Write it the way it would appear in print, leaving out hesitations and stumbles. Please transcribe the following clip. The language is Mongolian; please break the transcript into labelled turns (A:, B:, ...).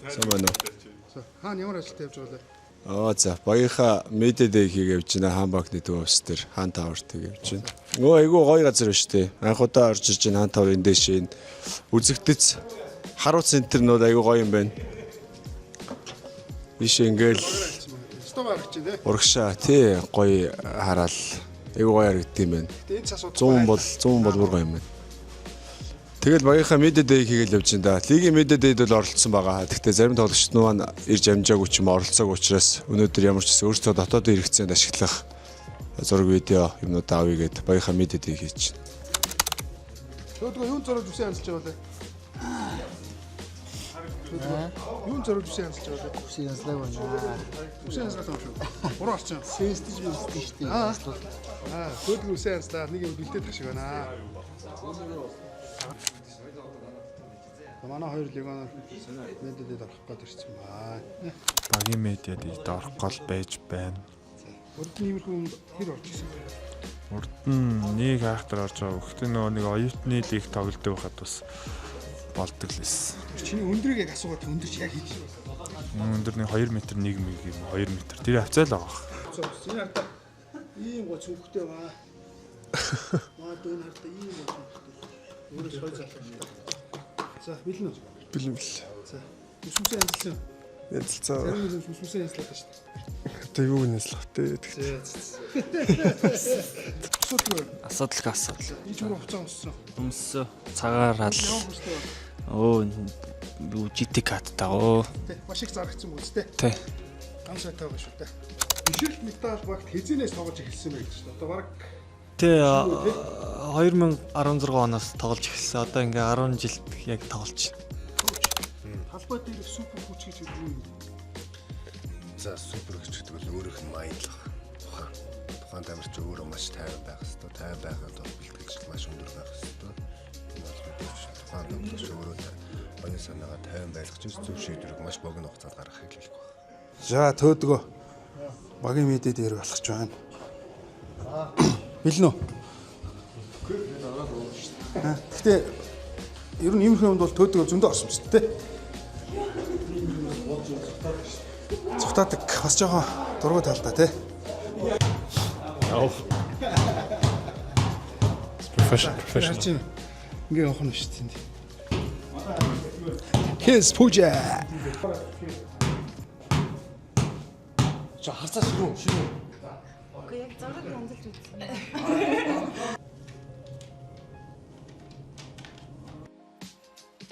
A: Самаа нөө.
B: Хаана ямар ажилд явж байгаа вэ?
A: За багийнхаа медэдэг хийгээвч байна хаанбагны төвөөс төр хаан таварт хийгээвч байна. Нөгөө айгүй гоё газар байна шүү дээ. Анх удаа орж иж хаан таврын дэш энэ үзэгдэц харуу центр нөө айгүй гоё юм байна. Иш ингээл
B: Стов аргач тий.
A: урагшаа тий гоё хараал айгүй гоё харагдсан юм байна.
B: Энд ч асуудал
A: 100 бол бүр гоё юм байна. Тэгэл багийнхаа медэдэг хийгээл явж байна да. Лигийн медэдэд бол оролцсон байгаа. Гэхдээ зарим тоглогчид маань ирж амжаагүй ч юм оролцоог учраас өнөөдөр ямар ч гэсэн өөрсдөө дотоодын хэрэгцээнд ашиглах зураг видео юмнууд авъя гэд багийнхаа медэдэг хийж байна.
B: Төөдгөө юун зориулж үсэн янзлж байгаа вэ? Юун зориулж үсэн янзлж байгаа вэ?
C: Үсэн янзлаг байна.
B: Үсэн янзлах юм шүү. Уруу орчин.
C: Сэнстэж мэдсэн шүү дээ.
B: Төөдгөө үсэн янзлаа нэг юм бэлдээд ташиг байна. Манай хоёр легон медэдэд орох гээд ирсэн баа.
D: Багийн медиад орох гол байж байна.
B: Урд нь иймэрхүү юм хэр орж ирсэн бэ?
D: Урд нь нэг айхтар орж байгаа. Гэхдээ нөгөө нэг оюутны лиг тоглодог байхад бас болдог лээс.
B: Чиний өндрийг яг асуугаад өндөрч яг хийж байна.
D: Өндөр нэг 2 м 1 м юм 2 м. Тэр хавцаал байгаа.
B: Энэ хартаа ийм гоц хөвгтэй баа. Маа дүүн хартаа ийм гоц хөвгтэй. Өөрөөс хой залхах. За бэлэн үү?
A: Бэлэн бэл.
B: За. Үсүсээ янзлсан.
A: Янзлцаа.
B: Зарим нэг үсүсээ янзлаад шүү дээ.
A: Тэ юу нэлэх тэ.
B: Асуудал.
E: Асуудал асуудал.
B: Ич мөр хуцаа өссөн.
E: Өмсөө цагаар хал. Юу житик хаттаа.
B: Маш их зарагцсан үстэй.
E: Тэ.
B: Ган сайтай байгаа шүү дээ. Бишрэлт металл багт хизэнээс тоглож эхэлсэн байх гэж байна. Одоо баг
E: Тэ 2016 оноос тоглож эхэлсэн. Одоо ингээ 10 жилд яг тоглож байна.
B: талбай дээр супер хүч гэж хэлдэг юм.
F: За супер гэж гэдэг бол өөрийнх нь майдлах. Тухайн тамирч өөрөө маш тайван байх хэрэгтэй. Тайван байхад бол бэлтгэж маш өндөр байх хэрэгтэй. Энэ бол мэдээж тухайн тамирч өөрөө оюун санаагаа тайван байлгаж зөв шийдвэрийг маш богино хугацаанд гаргахыг хэлэх байна.
B: За төөдгөө багийн медиа дээр болох ч байна. Бэлэн үү? Гэхдээ ер нь иймэрхүү юмд бол төөдгөө зөндөө орсон шүү дээ. Цухтаадаг бас жоохон дургуй талдаа тий. Professional. Ингээ явах нь шүү дээ. Kiss Puja. За харцаа ширүү.
G: Окей, яг зураг янзлж үзлээ.